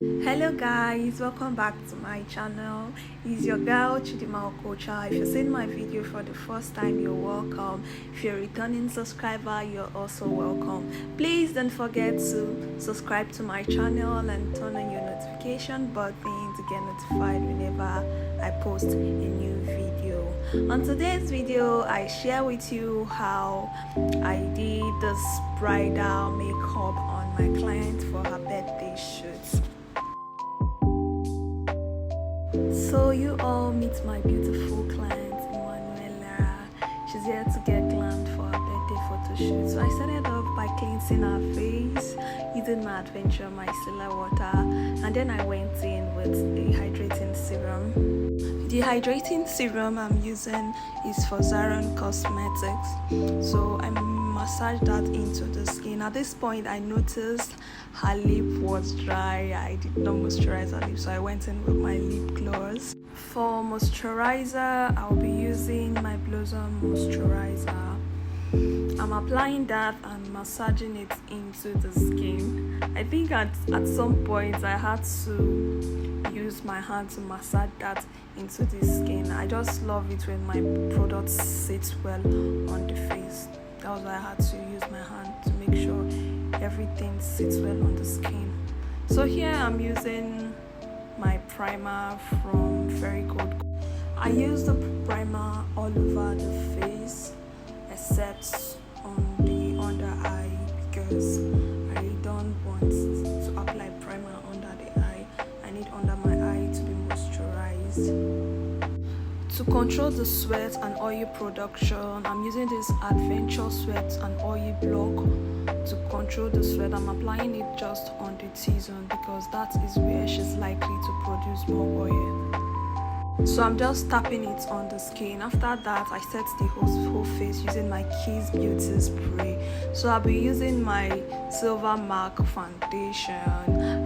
Hello guys, welcome back to my channel. It's your girl Chidima Okocha. If you're seeing my video for the first time, you're welcome. If you're a returning subscriber, you're also welcome. Please don't forget to subscribe to my channel and turn on your notification button to get notified whenever I post a new video. On today's video, I share with you how I did this bridal makeup on my client for her birthday shoot. So you all meet my beautiful client, Emanuela. She's here to get glammed for her birthday photo shoot. So I started off by cleansing her face using my adventure micellar water, and then I went in with a hydrating serum. The hydrating serum I'm using is for Zaron Cosmetics. So I massaged that into the skin. At this point, I noticed her lip was dry. I did not moisturize her lip, so I went in with my lip gloss. For moisturizer, I'll be using my Blossom moisturizer. I'm applying that and massaging it into the skin. I think at some point I had to use my hand to massage that into the skin. I just love it when my product sits well on the face. That was why I had to use my hand to make sure everything sits well on the skin. So here I'm using my primer from Very Cold. I use the primer all over the face except on the under eye because I don't want to apply primer under the eye. I need under my eye to be moisturized. To control the sweat and oil production, I'm using this Adventure Sweat and Oil Block to control the sweat. I'm applying it just on the T-zone because that is where she's likely to produce more oil. So I'm just tapping it on the skin. After that, I set the whole face using my Kiss Beauty Spray. So I'll be using my Silver Mark foundation.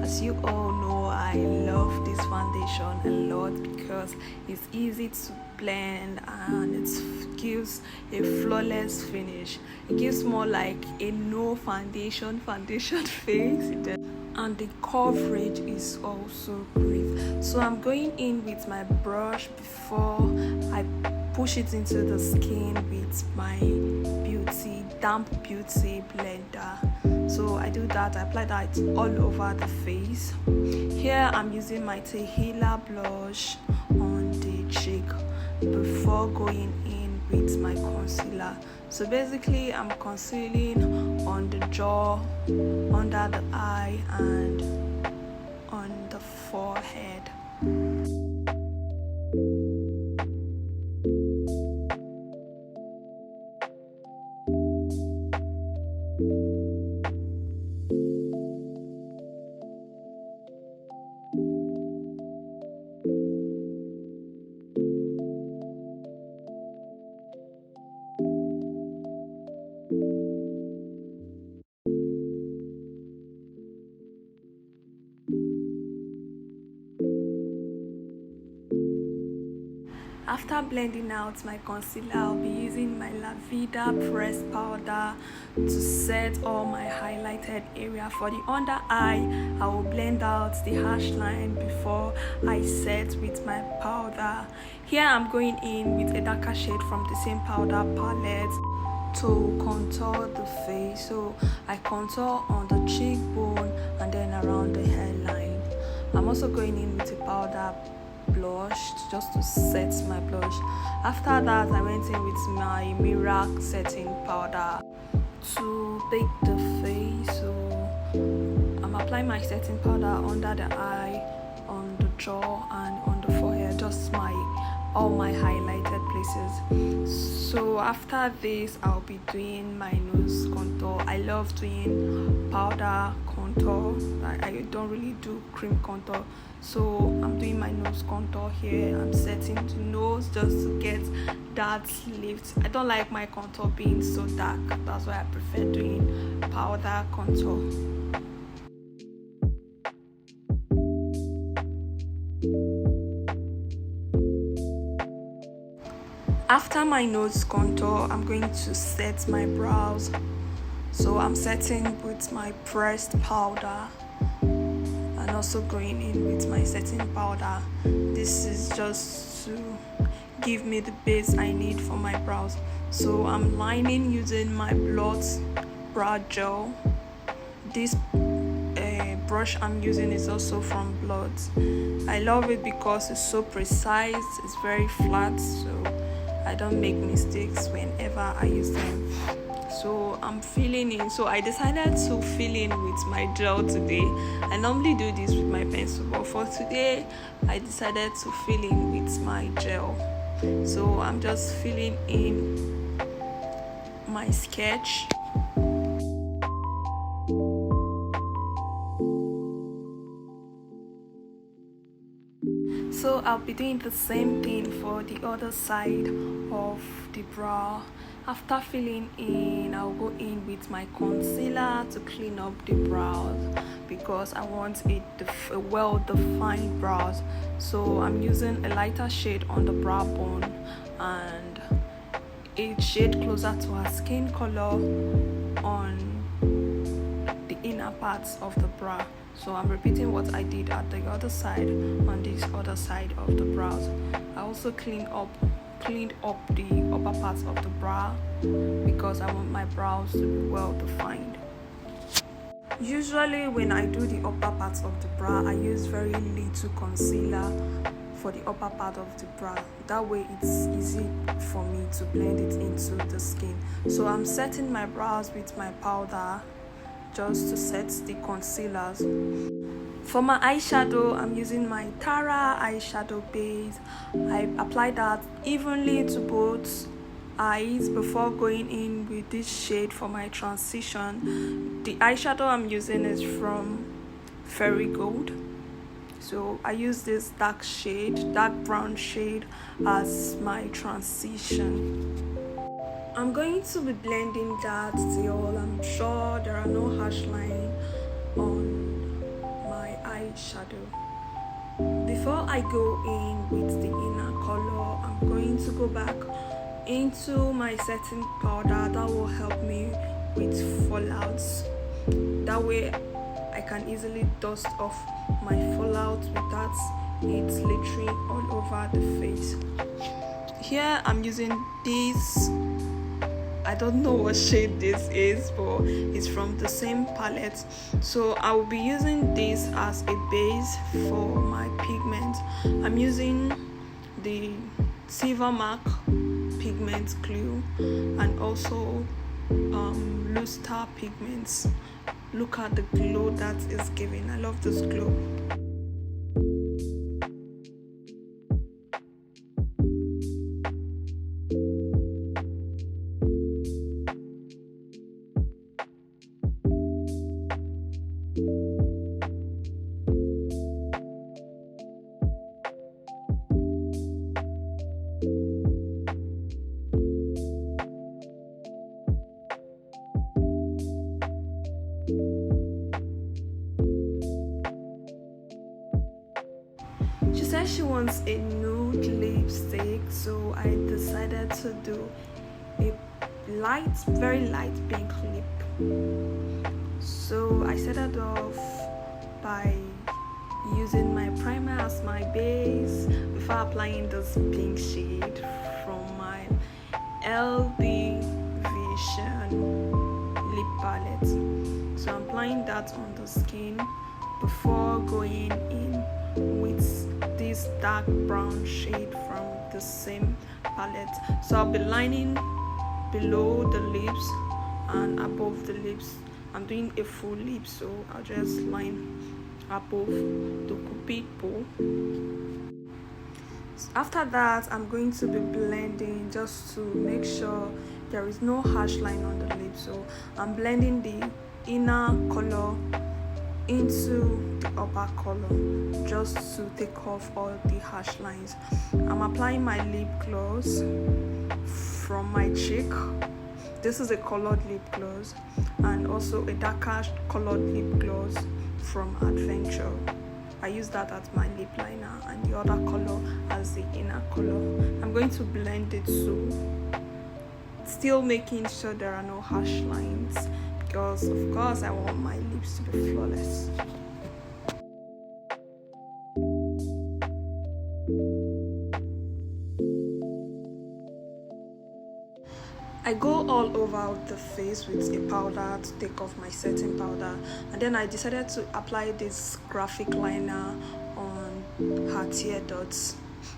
As you all know, I love this foundation a lot because it's easy to blend and it gives a flawless finish. It gives more like a no foundation face, and the coverage is also great. So I'm going in with my brush before I push it into the skin with my damp beauty blender. So I do that, I apply that all over the face. Here I'm using my Tehila blush on the cheek before going in with my concealer. So basically I'm concealing on the jaw, under the eye, and on the forehead. After blending out my concealer, I'll be using my La Vida pressed powder to set all my highlighted area. For the under eye, I will blend out the harsh line before I set with my powder. Here I'm going in with a darker shade from the same powder palette to contour the face. So I contour on the cheekbone and then around the hairline. I'm also going in with a powder blush just to set my blush. After that, I went in with my mirror setting powder to bake the face. So I'm applying my setting powder under the eye, on the jaw, and on the forehead, just all my highlighted places. So after this, I'll be doing my nose contour. I love doing powder contour. I don't really do cream contour, so I'm doing my nose contour here. I'm setting the nose just to get that lift. I don't like my contour being so dark, that's why I prefer doing powder contour. After my nose contour, I'm going to set my brows. So I'm setting with my pressed powder and also going in with my setting powder. This is just to give me the base I need for my brows. So I'm lining using my Blot brow gel. This brush I'm using is also from Blot. I love it because it's so precise, it's very flat, so I don't make mistakes whenever I use them. So I'm filling in. So I decided to fill in with my gel today. I normally do this with my pencil, but for today I decided to fill in with my gel. So I'm just filling in my sketch. So I'll be doing the same thing for the other side of the brow. After filling in, I'll go in with my concealer to clean up the brows because I want a well-defined brows. So I'm using a lighter shade on the brow bone and a shade closer to her skin color on the inner parts of the brow. So I'm repeating what I did at the other side on this other side of the brows. I also cleaned up the upper parts of the brow because I want my brows to be well defined. Usually when I do the upper parts of the brow, I use very little concealer for the upper part of the brow. That way it's easy for me to blend it into the skin. So I'm setting my brows with my powder just to set the concealers. For my eyeshadow, I'm using my Tara eyeshadow base. I apply that evenly to both eyes before going in with this shade for my transition. The eyeshadow I'm using is from Fairy Gold. So I use this dark brown shade as my transition. I'm going to be blending that till I'm sure there are no harsh lines on my eyeshadow. Before I go in with the inner color, I'm going to go back into my setting powder that will help me with fallouts. That way I can easily dust off my fallout without it littering all over the face. Here I'm using this, I don't know what shade this is, but it's from the same palette. So I will be using this as a base for my pigment. I'm using the Silver Mark pigment glue and also Luster pigments. Look at the glow that is giving. I love this glow. She said she wants a nude lipstick, so I decided to do a very light pink lip. So I started off by using my primer as my base before applying this pink shade from my LB Vision lip palette. So I'm applying that on the skin before going in with this dark brown shade from the same palette. So I'll be lining below the lips and above the lips. I'm doing a full lip, so I'll just line above the cupid bow. After that, I'm going to be blending just to make sure there is no harsh line on the lip. So I'm blending the inner color into the upper color just to take off all the harsh lines. I'm applying my lip gloss from my cheek. This is a colored lip gloss and also a darker colored lip gloss from Adventure. I use that as my lip liner and the other color as the inner color. I'm going to blend it so still making sure there are no harsh lines, because of course I want my lips to be flawless. I go all over the face with a powder to take off my setting powder, and then I decided to apply this graphic liner on her tear dots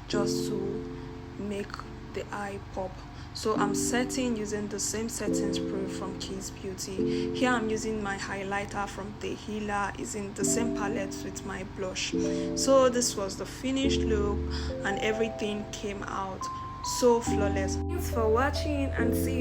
just to make the eye pop. So I'm setting using the same setting spray from Kiss Beauty. Here I'm using my highlighter from the Healer, using the same palette with my blush. So this was the finished look, and everything came out so flawless. Thanks for watching, and see you